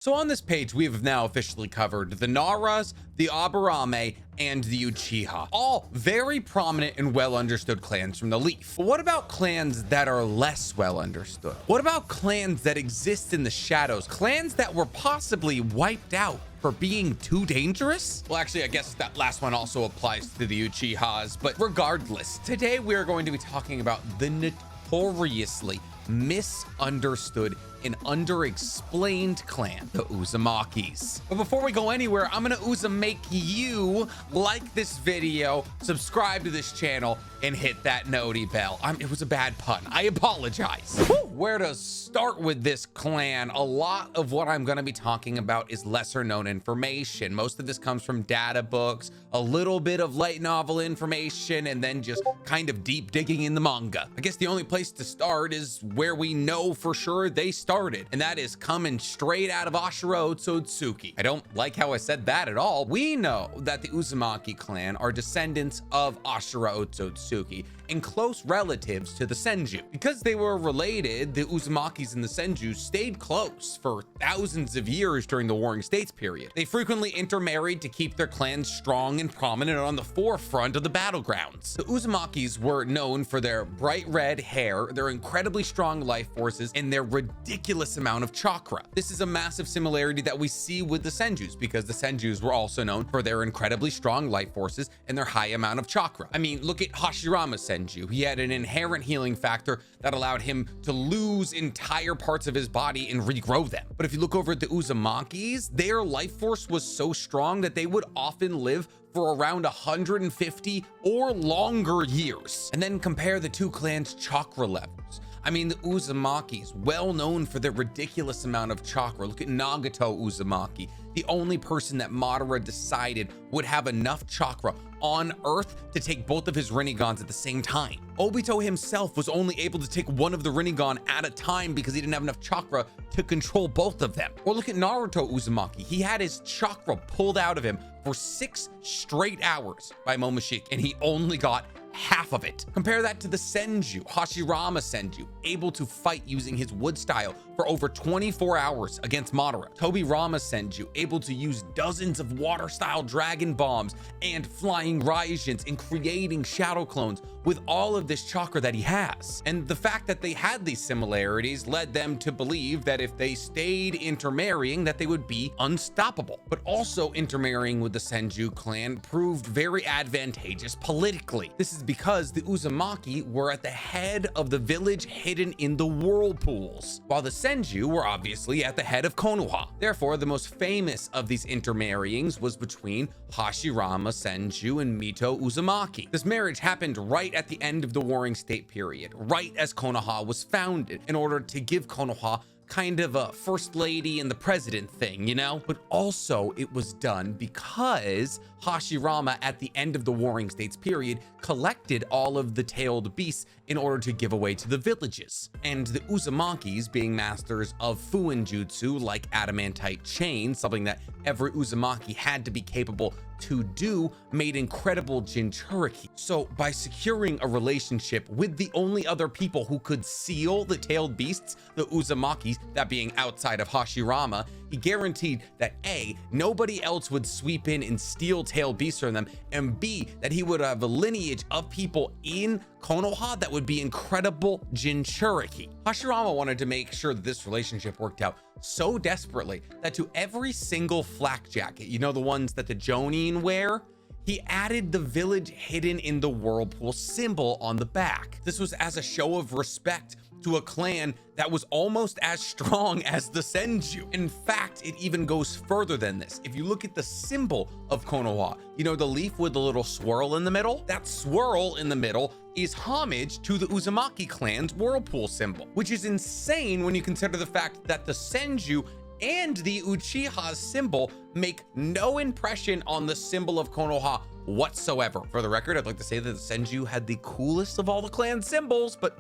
So on this page, we have now officially covered the Naras, the Aburame, and the Uchiha, all very prominent and well understood clans from the Leaf. But what about clans that are less well understood? What about clans that exist in the shadows? Clans that were possibly wiped out for being too dangerous? Well, actually, I guess that last one also applies to the Uchihas, but regardless, today we are going to be talking about the notoriously misunderstood and underexplained clan, the Uzumakis. But before we go anywhere, I'm gonna Uzumaki you like this video, subscribe to this channel, and hit that noti bell. It was a bad pun, I apologize. Whew, where to start with this clan? A lot of what I'm gonna be talking about is lesser known information. Most of this comes from data books, a little bit of light novel information, and then just kind of deep digging in the manga. I guess the only place to start is where we know for sure they started, and that is coming straight out of Ashura Otsutsuki. I don't like how I said that at all. We know that the Uzumaki clan are descendants of Ashura Otsutsuki and close relatives to the Senju. Because they were related, the Uzumakis and the Senju stayed close for thousands of years during the Warring States period. They frequently intermarried to keep their clans strong and prominent on the forefront of the battlegrounds. The Uzumakis were known for their bright red hair, their incredibly strong life forces, and their ridiculous amount of chakra. This is a massive similarity that we see with the Senjus, because the Senjus were also known for their incredibly strong life forces and their high amount of chakra. I mean, look at Hashirama's Senju. He had an inherent healing factor that allowed him to lose entire parts of his body and regrow them. But if you look over at the Uzumakis, their life force was so strong that they would often live for around 150 or longer years. And then compare the two clans' chakra levels. I mean, the Uzumakis, well known for their ridiculous amount of chakra. Look at Nagato Uzumaki, the only person that Madara decided would have enough chakra on Earth to take both of his Rinigans at the same time. Obito himself was only able to take one of the Rinnegan at a time because he didn't have enough chakra to control both of them. Or look at Naruto Uzumaki. He had his chakra pulled out of him for 6 straight hours by Momoshiki, and he only got half of it. Compare that to the Senju, Hashirama Senju, able to fight using his wood style for over 24 hours against Madara. Tobirama Senju, able to use dozens of water style dragon bombs and flying Raijins and creating shadow clones with all of this chakra that he has. And the fact that they had these similarities led them to believe that if they stayed intermarrying, that they would be unstoppable. But also intermarrying with the Senju clan proved very advantageous politically. This is because the Uzumaki were at the head of the village hidden in the whirlpools, while the Senju were obviously at the head of Konoha. Therefore, the most famous of these intermarryings was between Hashirama Senju and Mito Uzumaki. This marriage happened right at the end of the Warring State period, right as Konoha was founded, in order to give Konoha kind of a first lady and the president thing, you know? But also it was done because Hashirama at the end of the Warring States period collected all of the tailed beasts in order to give away to the villages. And the Uzumakis, being masters of Fuin Jutsu like adamantite chain, something that every Uzumaki had to be capable to do, made incredible Jinchuriki. So by securing a relationship with the only other people who could seal the tailed beasts, the Uzumakis, that being outside of Hashirama, he guaranteed that A, nobody else would sweep in and steal tailed beasts from them, and B, that he would have a lineage of people in Konoha that would be incredible Jinchuriki. Hashirama wanted to make sure that this relationship worked out so desperately that to every single flak jacket, you know, the ones that the Jonin wear, he added the village hidden in the whirlpool symbol on the back. This was as a show of respect to a clan that was almost as strong as the Senju. In fact, it even goes further than this. If you look at the symbol of Konoha, you know, the leaf with the little swirl in the middle? That swirl in the middle is homage to the Uzumaki clan's whirlpool symbol, which is insane when you consider the fact that the Senju and the Uchiha's symbol make no impression on the symbol of Konoha whatsoever. For the record, I'd like to say that the Senju had the coolest of all the clan symbols, but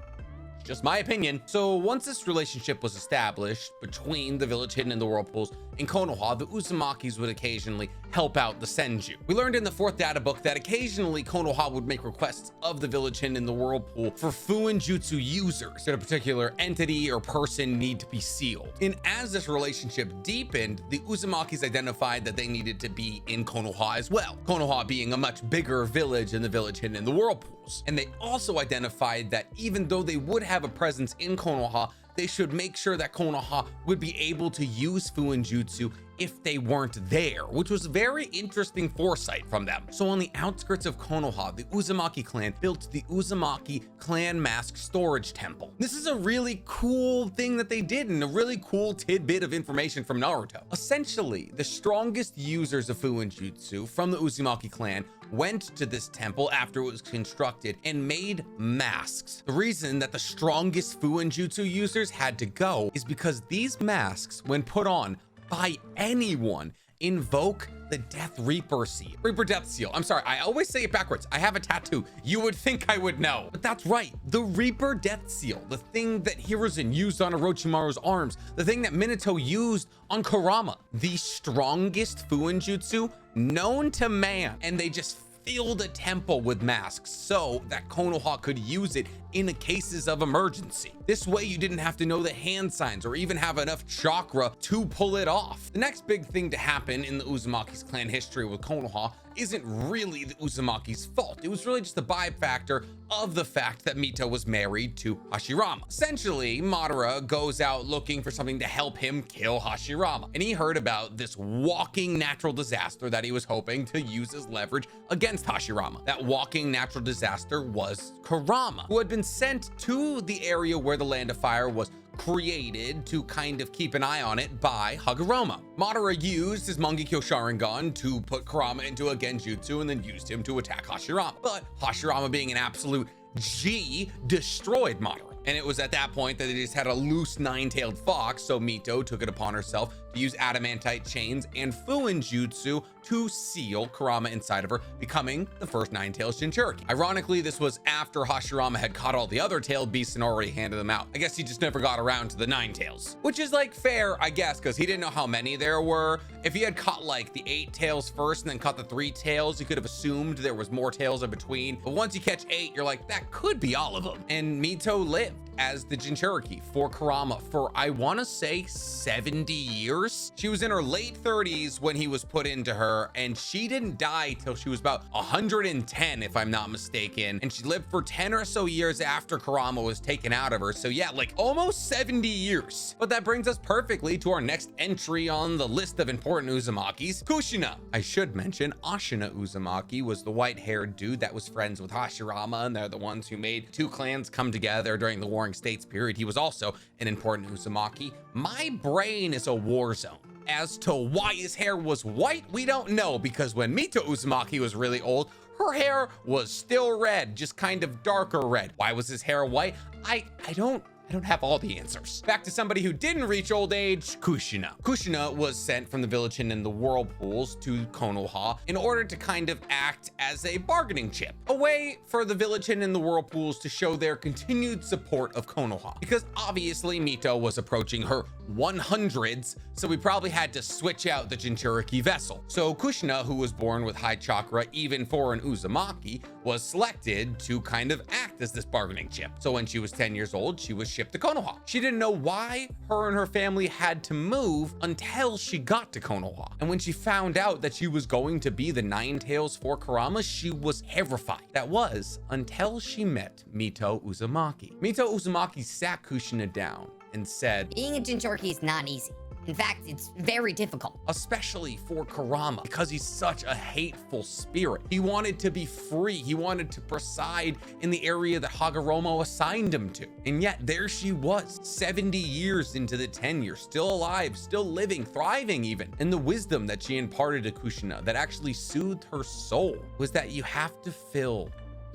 Just my opinion. So once this relationship was established between the village hidden in the whirlpools and Konoha, the Uzumakis would occasionally help out the Senju. We learned in the 4th data book that occasionally Konoha would make requests of the village hidden in the whirlpool for Fuinjutsu users that a particular entity or person need to be sealed. And as this relationship deepened, the Uzumakis identified that they needed to be in Konoha as well, Konoha being a much bigger village than the village hidden in the whirlpools. And they also identified that even though they would have a presence in Konoha, they should make sure that Konoha would be able to use Fuinjutsu if they weren't there, which was very interesting foresight from them. So on the outskirts of Konoha, the Uzumaki clan built the Uzumaki Clan Mask Storage Temple. This is a really cool thing that they did and a really cool tidbit of information from Naruto. Essentially, the strongest users of Fuinjutsu from the Uzumaki clan went to this temple after it was constructed and made masks. The reason that the strongest Fuinjutsu users had to go is because these masks, when put on by anyone, invoke the Death Reaper seal. Reaper Death Seal. I'm sorry, I always say it backwards. I have a tattoo. You would think I would know. But that's right. The Reaper Death Seal. The thing that Hiruzen used on Orochimaru's arms. The thing that Minato used on Kurama. The strongest Fuinjutsu known to man. And they just filled a temple with masks so that Konoha could use it in the cases of emergency. This way you didn't have to know the hand signs or even have enough chakra to pull it off. The next big thing to happen in the Uzumaki's clan history with Konoha isn't really the Uzumaki's fault. It was really just the byfactor of the fact that Mito was married to Hashirama. Essentially, Madara goes out looking for something to help him kill Hashirama, and he heard about this walking natural disaster that he was hoping to use as leverage against Hashirama. That walking natural disaster was Kurama, who had been sent to the area where the Land of Fire was created to kind of keep an eye on it by Hagoromo. Madara used his Mangekyo Sharingan to put Kurama into a Genjutsu and then used him to attack Hashirama. But Hashirama, being an absolute G, destroyed Madara. And it was at that point that they just had a loose nine-tailed fox, so Mito took it upon herself to use adamantite chains and Fuinjutsu to seal Kurama inside of her, becoming the first nine-tailed Jinchuriki. Ironically, this was after Hashirama had caught all the other tailed beasts and already handed them out. I guess he just never got around to the nine tails, which is like fair, I guess, because he didn't know how many there were. If he had caught like the 8 tails first and then caught the 3 tails, he could have assumed there was more tails in between. But once you catch 8, you're like, that could be all of them. And Mito lived as the Jinchuriki for Kurama for, I want to say, 70 years. She was in her late 30s when he was put into her, and she didn't die till she was about 110, if I'm not mistaken. And she lived for 10 or so years after Kurama was taken out of her. So yeah, like almost 70 years. But that brings us perfectly to our next entry on the list of important Uzumakis, Kushina. I should mention Ashina Uzumaki was the white-haired dude that was friends with Hashirama, and they're the ones who made 2 clans come together during the Warring States period. He was also an important Uzumaki. My brain is a war zone. As to why his hair was white, we don't know, because when Mito Uzumaki was really old, her hair was still red, just kind of darker red. Why was his hair white? I don't have all the answers. Back to somebody who didn't reach old age, Kushina. Kushina was sent from the village in the whirlpools to Konoha in order to kind of act as a bargaining chip, a way for the village in the whirlpools to show their continued support of Konoha. Because obviously Mito was approaching her 100s, so we probably had to switch out the Jinchuriki vessel. So Kushina, who was born with high chakra even for an Uzumaki, was selected to kind of act as this bargaining chip. So when she was 10 years old, she was shipped to Konoha. She didn't know why her and her family had to move until she got to Konoha. And when she found out that she was going to be the Nine Tails for Kurama, she was terrified. That was until she met Mito Uzumaki. Mito Uzumaki sat Kushina down and said, "Being a Jinchuriki is not easy. In fact, it's very difficult. Especially for Kurama, because he's such a hateful spirit. He wanted to be free. He wanted to preside in the area that Hagoromo assigned him to. And yet there she was, 70 years into the tenure, still alive, still living, thriving even. And the wisdom that she imparted to Kushina that actually soothed her soul was that you have to fill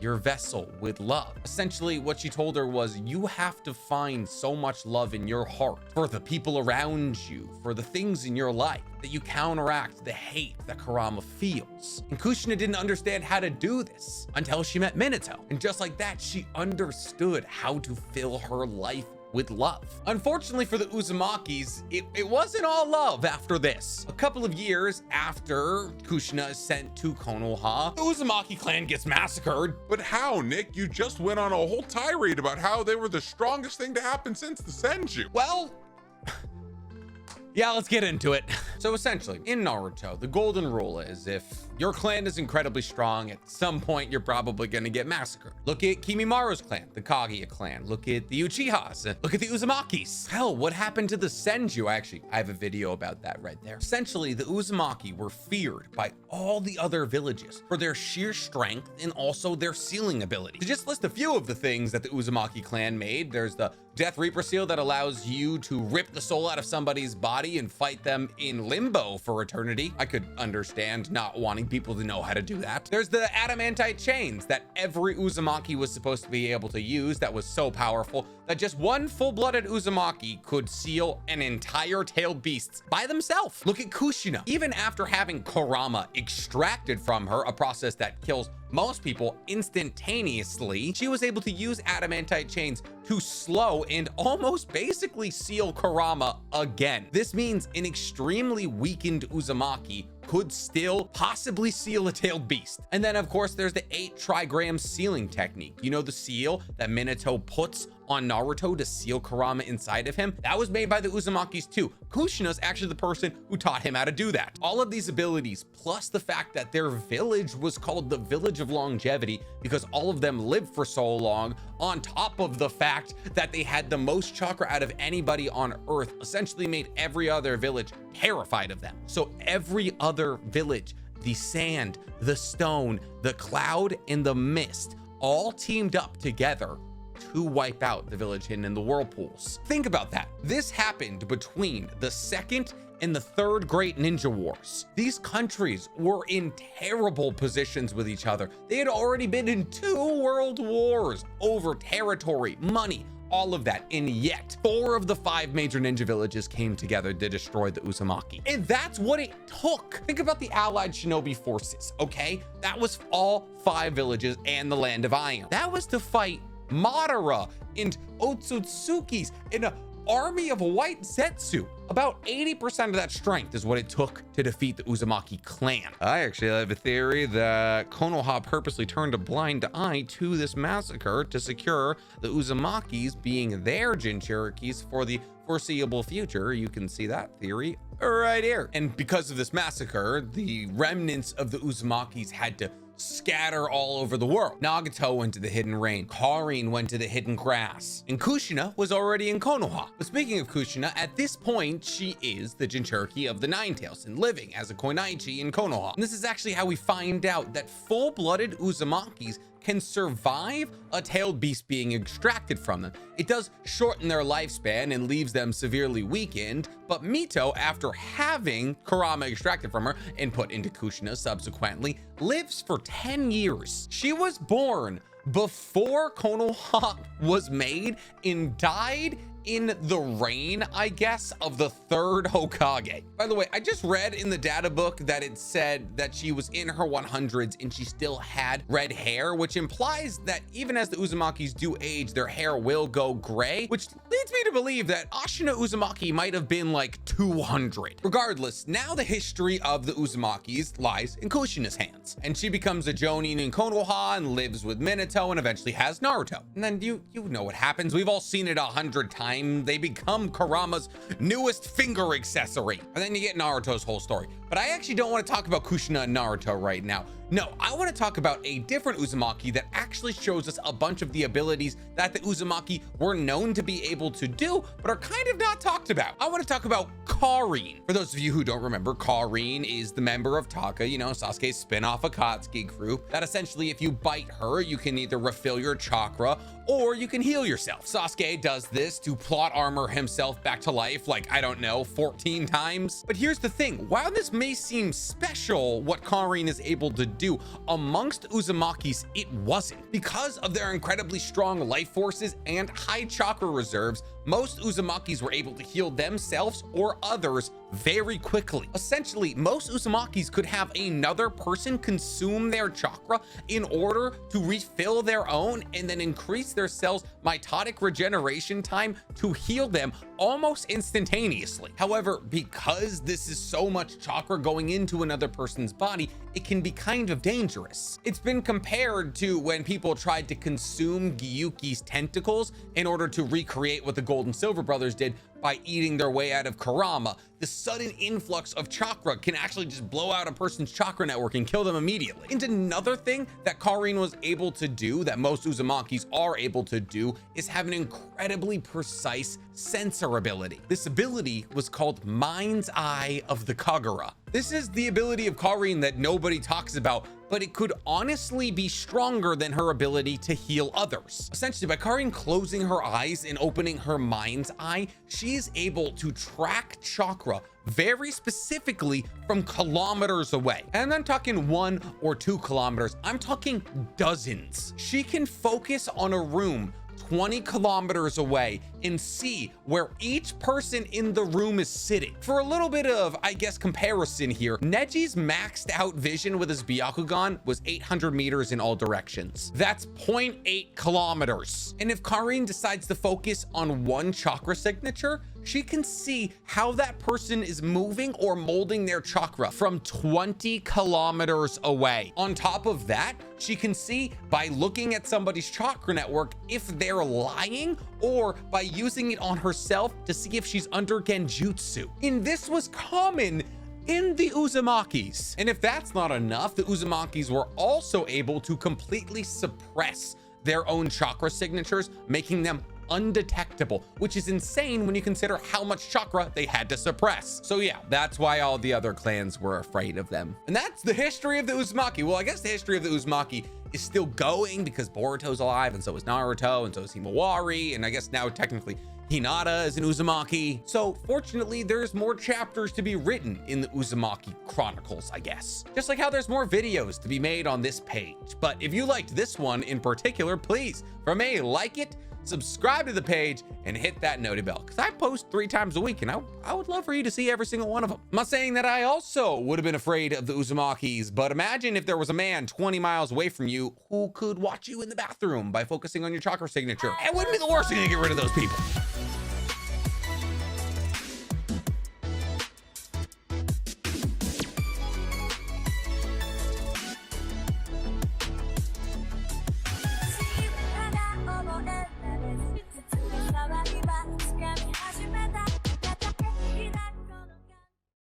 your vessel with love. Essentially, what she told her was, you have to find so much love in your heart for the people around you, for the things in your life, that you counteract the hate that Kurama feels. And Kushina didn't understand how to do this until she met Minato. And just like that, she understood how to fill her life with love. Unfortunately for the Uzumakis, it wasn't all love after this. A couple of years after Kushina is sent to Konoha, the Uzumaki clan gets massacred. But how, Nick? You just went on a whole tirade about how they were the strongest thing to happen since the Senju. Well, yeah, let's get into it. So essentially, in Naruto, the golden rule is if your clan is incredibly strong, at some point you're probably gonna get massacred. Look at Kimimaru's clan, the Kaguya clan. Look at the Uchihas. Look at the Uzumakis. Hell, what happened to the Senju? I have a video about that right there. Essentially, the Uzumaki were feared by all the other villages for their sheer strength and also their sealing ability. To just list a few of the things that the Uzumaki clan made, there's the Death Reaper seal that allows you to rip the soul out of somebody's body and fight them in limbo for eternity. I could understand not wanting people to know how to do that. There's the adamantite chains that every Uzumaki was supposed to be able to use that was so powerful that just one full-blooded Uzumaki could seal an entire tailed beast by themselves. Look at Kushina. Even after having Kurama extracted from her, a process that kills most people instantaneously, she was able to use adamantite chains to slow and almost basically seal Kurama again. This means an extremely weakened Uzumaki could still possibly seal a tailed beast. And then of course there's the 8 trigram sealing technique. You know, the seal that Minato puts on Naruto to seal Kurama inside of him? That was made by the Uzumakis too. Kushina's actually the person who taught him how to do that. All of these abilities, plus the fact that their village was called the Village of Longevity because all of them lived for so long, on top of the fact that they had the most chakra out of anybody on Earth, essentially made every other village terrified of them. So every other village, the sand, the stone, the cloud, and the mist all teamed up together to wipe out the village hidden in the whirlpools. Think about that. This happened between the second and the third Great Ninja Wars. These countries were in terrible positions with each other. They had already been in 2 world wars over territory, money, all of that, and yet 4 of the 5 major ninja villages came together to destroy the Uzumaki. And that's what it took. Think about the allied shinobi forces, okay? That was all 5 villages and the Land of Iron. That was to fight Madara and Otsutsukis in an army of white Zetsu. About 80% of that strength is what it took to defeat the Uzumaki clan. I actually have a theory that Konoha purposely turned a blind eye to this massacre to secure the Uzumakis being their Jinchurikis for the foreseeable future. You can see that theory right here. And because of this massacre, the remnants of the Uzumakis had to scatter all over the world. Nagato went to the Hidden Rain, Karin went to the Hidden Grass, and Kushina was already in Konoha. But speaking of Kushina, at this point, she is the Jinchuriki of the Nine Tails and living as a Koinaichi in Konoha. And this is actually how we find out that full-blooded Uzumakis can survive a tailed beast being extracted from them. It does shorten their lifespan and leaves them severely weakened, but Mito, after having Kurama extracted from her and put into Kushina subsequently, lives for 10 years. She was born before Konoha was made and died in the reign, I guess, of the 3rd Hokage. By the way, I just read in the data book that it said that she was in her 100s and she still had red hair, which implies that even as the Uzumakis do age, their hair will go gray, which leads me to believe that Ashina Uzumaki might have been like 200. Regardless, now the history of the Uzumakis lies in Kushina's hands, and she becomes a Jonin in Konoha and lives with Minato and eventually has Naruto. And then you know what happens. We've all seen it 100 times. They become Kurama's newest finger accessory. And then you get Naruto's whole story. But I actually don't want to talk about Kushina and Naruto right now. No, I want to talk about a different Uzumaki that actually shows us a bunch of the abilities that the Uzumaki were known to be able to do, but are kind of not talked about. I want to talk about Karin. For those of you who don't remember, Karin is the member of Taka, you know, Sasuke's spin-off Akatsuki group, that essentially if you bite her, you can either refill your chakra or you can heal yourself. Sasuke does this to plot armor himself back to life, like, I don't know, 14 times. But here's the thing, while this may seem special, what Karin is able to do, do, amongst Uzumakis, it wasn't. Because of their incredibly strong life forces and high chakra reserves, most Uzumakis were able to heal themselves or others very quickly. Essentially, most Uzumakis could have another person consume their chakra in order to refill their own and then increase their cells' mitotic regeneration time to heal them almost instantaneously. However, because this is so much chakra going into another person's body, it can be kind of dangerous. It's been compared to when people tried to consume Gyuki's tentacles in order to recreate what the Gold and Silver brothers did by eating their way out of Kurama. The sudden influx of chakra can actually just blow out a person's chakra network and kill them immediately. And another thing that Karin was able to do, that most Uzumakis are able to do, is have an incredibly precise sensor ability. This ability was called Mind's Eye of the Kagura. This is the ability of Karin that nobody talks about, but it could honestly be stronger than her ability to heal others. Essentially, by Karin closing her eyes and opening her mind's eye, she is able to track chakra very specifically from kilometers away. And I'm not talking 1 or 2 kilometers, I'm talking dozens. She can focus on a room 20 kilometers away and see where each person in the room is sitting. For a little bit of, I guess, comparison here, Neji's maxed out vision with his Byakugan was 800 meters in all directions. That's 0.8 kilometers. And if Karin decides to focus on one chakra signature, she can see how that person is moving or molding their chakra from 20 kilometers away. On top of that, she can see by looking at somebody's chakra network if they're lying, or by using it on herself to see if she's under genjutsu. And this was common in the Uzumakis. And if that's not enough, the Uzumakis were also able to completely suppress their own chakra signatures, making them undetectable, which is insane when you consider how much chakra they had to suppress. So yeah, that's why all the other clans were afraid of them. And that's the history of the Uzumaki. Well, I guess the history of the Uzumaki is still going because Boruto's alive, and so is Naruto, and so is Himawari, and I guess now technically Hinata is an Uzumaki. So fortunately, there's more chapters to be written in the Uzumaki Chronicles, I guess. Just like how there's more videos to be made on this page. But if you liked this one in particular, please, from a like it, subscribe to the page, and hit that noti bell, because I post 3 times a week, and I would love for you to see every single one of them. I'm not saying that I also would have been afraid of the Uzumakis, but imagine if there was a man 20 miles away from you who could watch you in the bathroom by focusing on your chakra signature. It wouldn't be the worst thing to get rid of those people.